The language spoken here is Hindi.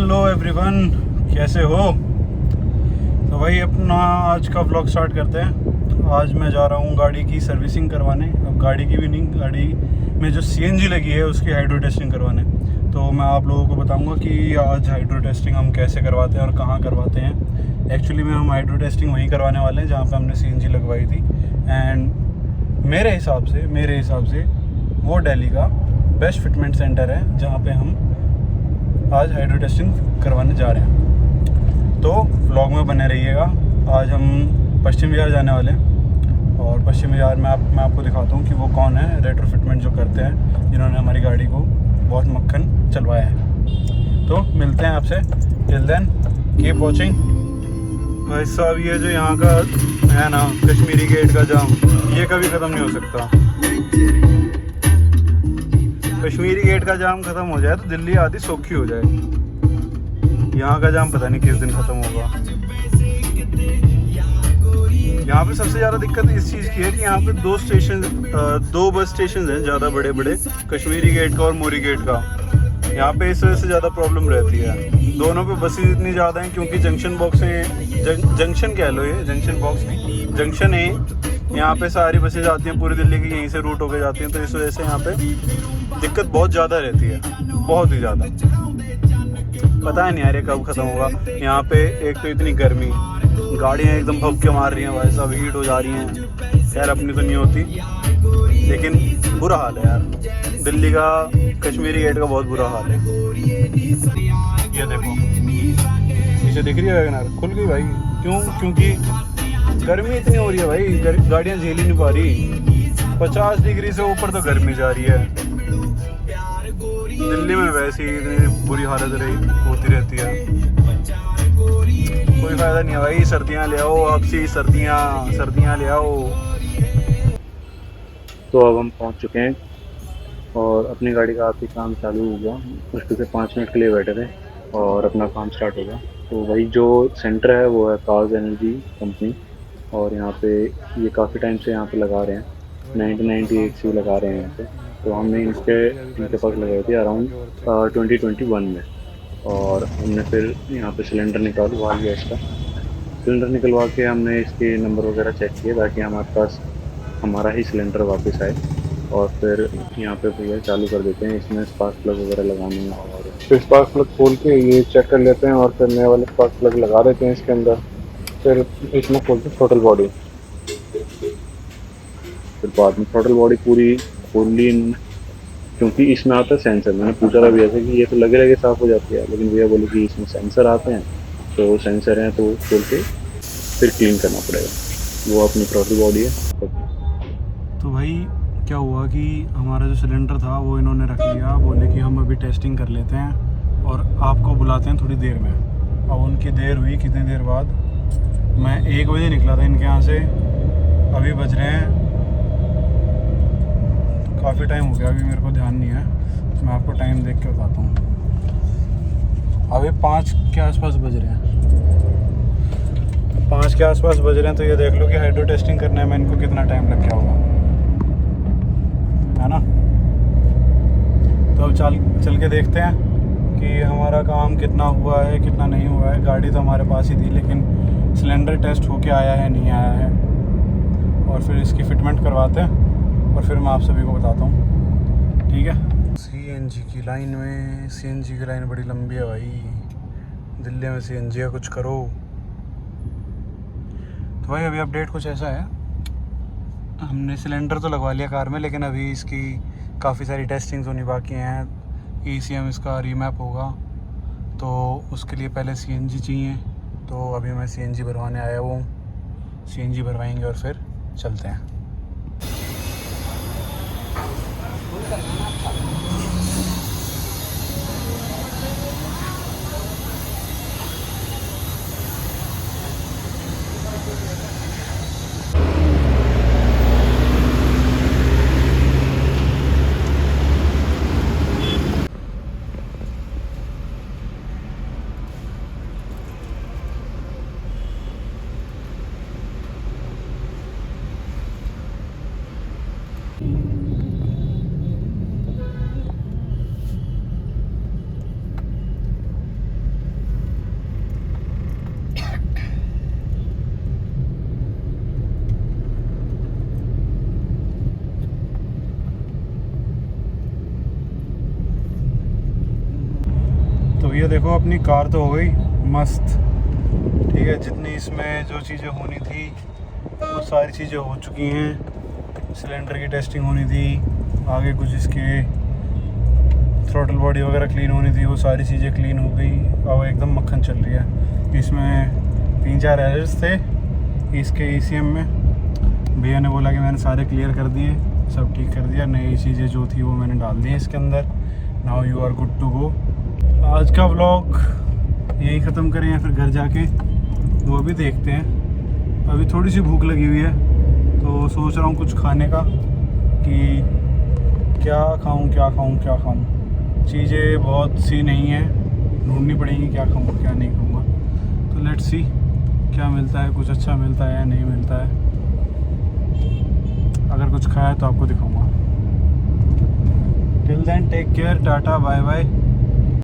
हेलो एवरीवन, कैसे हो? तो भाई अपना आज का व्लॉग स्टार्ट करते हैं। आज मैं जा रहा हूँ गाड़ी की सर्विसिंग करवाने। अब गाड़ी की भी नहीं, गाड़ी में जो सीएनजी लगी है उसकी हाइड्रो टेस्टिंग करवाने। तो मैं आप लोगों को बताऊँगा कि आज हाइड्रो टेस्टिंग हम कैसे करवाते हैं और कहाँ करवाते हैं। एक्चुअली में हम हाइड्रो टेस्टिंग वहीं करवाने वाले हैं जहाँ पर हमने सीएनजी लगवाई थी। एंड मेरे हिसाब से वो दिल्ली का बेस्ट फिटमेंट सेंटर है जहाँ पे हम आज हाइड्रो टेस्टिंग करवाने जा रहे हैं। तो व्लॉग में बने रहिएगा। आज हम पश्चिम विहार जाने वाले हैं और पश्चिम विहार में मैं आपको दिखाता हूँ कि वो कौन है रेट्रो फिटमेंट जो करते हैं, जिन्होंने हमारी गाड़ी को बहुत मक्खन चलवाया है। तो मिलते हैं आपसे। Till then keep watching. भाई साहब, ये जो यहाँ का है ना कश्मीरी गेट का जाम, ये कभी ख़त्म नहीं हो सकता। कश्मीरी गेट का जाम खत्म हो जाए तो दिल्ली आधी सौखी हो जाए। यहाँ का जाम पता नहीं किस दिन खत्म होगा। यहाँ पे सबसे ज़्यादा दिक्कत इस चीज़ की है कि यहाँ पे दो बस स्टेशन हैं ज़्यादा बड़े बड़े, कश्मीरी गेट का और मोरी गेट का। यहाँ पे इस वजह से ज़्यादा प्रॉब्लम रहती है। दोनों पे बसेस इतनी ज़्यादा हैं क्योंकि जंक्शन बॉक्स है, जंक्शन कह लो, ये जंक्शन बॉक्स नहीं, जंक्शन है। यहाँ पे सारी बसें जाती हैं पूरी दिल्ली की, यहीं से रूट होके जाती हैं। तो इस वजह से यहाँ पे दिक्कत बहुत ज़्यादा रहती है, बहुत ही ज़्यादा। पता है नहीं यार ये कब ख़त्म होगा। यहाँ पे एक तो इतनी गर्मी, गाड़ियाँ एकदम भग के मार रही हैं भाई साहब, हीट हो जा रही हैं। खैर अपनी तो नहीं होती, लेकिन बुरा हाल है यार दिल्ली का। कश्मीरी गेट का बहुत बुरा हाल है। ये देखो नीचे दिख रही है वैगनआर, खुल गई भाई। क्यों? क्योंकि गर्मी इतनी हो रही है भाई, गाड़ियाँ झेल ही नहीं पा रही। 50 डिग्री से ऊपर तो गर्मी जा रही है। दिल्ली में वैसे ही इतनी बुरी हालत होती रहती है। कोई फ़ायदा नहीं है भाई। सर्दियाँ ले आओ, आपसी सर्दियाँ ले आओ। तो अब हम पहुंच चुके हैं और अपनी गाड़ी का आखिरी काम चालू हो गया। मुश्किल से 5 मिनट के लिए बैठे थे और अपना काम स्टार्ट हो गया। तो वही जो सेंटर है वो है कार्स एनर्जी कंपनी, और यहाँ पे ये काफ़ी टाइम से यहाँ पे लगा रहे हैं, 1998 से लगा रहे हैं यहाँ पे। तो हमने इनके पास लगाए थे अराउंड 2021 में, और हमने फिर यहाँ पे सिलेंडर निकालवा लिया। इसका सिलेंडर निकलवा के हमने इसके नंबर वगैरह चेक किए ताकि हमारे पास हमारा ही सिलेंडर वापस आए। और फिर यहाँ पे भैया चालू कर देते हैं। इसमें स्पार्क प्लग वगैरह लगाने हैं और फिर स्पार्क प्लग खोल के ये चेक कर लेते हैं और फिर नए वाले स्पार्क प्लग लगा देते हैं इसके अंदर। फिर इसमें खोलते हैं थ्रोटल बॉडी। फिर बाद में थ्रोटल बॉडी पूरी खोल ली, क्योंकि इसमें आता है सेंसर। मैंने पूछा था भैया से कि ये तो लगे साफ़ हो जाती है, लेकिन भैया बोले कि इसमें सेंसर आते हैं, तो सेंसर हैं तो खोल के फिर क्लीन करना पड़ेगा। वो अपनी थ्रोटल बॉडी है। तो भाई क्या हुआ कि हमारा जो सिलेंडर था वो इन्होंने रख लिया। बोले कि हम अभी टेस्टिंग कर लेते हैं और आपको बुलाते हैं थोड़ी देर में। अब उनकी देर हुई, कितनी देर बाद, मैं 1 बजे निकला था इनके यहाँ से, अभी बज रहे हैं, काफ़ी टाइम हो गया, अभी मेरे को ध्यान नहीं है। मैं आपको टाइम देख के बताता हूँ। अभी 5 के आसपास बज रहे हैं, 5 के आसपास बज रहे हैं। तो ये देख लो कि हाइड्रो टेस्टिंग करने में इनको कितना टाइम लग गया होगा, है ना। तो अब चल के देखते हैं कि हमारा काम कितना हुआ है, कितना नहीं हुआ है। गाड़ी तो हमारे पास ही थी, लेकिन सिलेंडर टेस्ट होके आया है नहीं आया है, और फिर इसकी फिटमेंट करवाते हैं और फिर मैं आप सभी को बताता हूँ, ठीक है। सीएनजी की लाइन बड़ी लंबी है भाई। दिल्ली में सीएनजी का कुछ करो। तो भाई अभी अपडेट कुछ ऐसा है, हमने सिलेंडर तो लगवा लिया कार में, लेकिन अभी इसकी काफ़ी सारी टेस्टिंग्स होनी बाकी हैं। ECM इसका रीमैप होगा, तो उसके लिए पहले सीएनजी चाहिए। तो अभी मैं सीएनजी भरवाने आया हूँ, सीएनजी भरवाएंगे और फिर चलते हैं। ये देखो अपनी कार तो हो गई मस्त, ठीक है। जितनी इसमें जो चीज़ें होनी थी वो सारी चीज़ें हो चुकी हैं। सिलेंडर की टेस्टिंग होनी थी, आगे कुछ इसके थ्रोटल बॉडी वगैरह क्लीन होनी थी, वो सारी चीज़ें क्लीन हो गई। अब एकदम मक्खन चल रही है। इसमें 3-4 एरर्स थे इसके ECM में। भैया ने बोला कि मैंने सारे क्लियर कर दिए, सब ठीक कर दिया, नई चीज़ें जो थी वो मैंने डाल दी इसके अंदर। Now you are good to go. आज का व्लॉग यही ख़त्म करें या फिर घर जाके वो भी देखते हैं। अभी थोड़ी सी भूख लगी हुई है तो सोच रहा हूँ कुछ खाने का कि क्या खाऊँ क्या खाऊँ क्या खाऊँ। चीज़ें बहुत सी नहीं हैं, ढूंढनी पड़ेगी क्या खाऊँ क्या नहीं खाऊँगा। तो लेट्स सी क्या मिलता है, कुछ अच्छा मिलता है या नहीं मिलता है। अगर कुछ खाया तो आपको दिखाऊँगा। Till then take care, tata bye bye.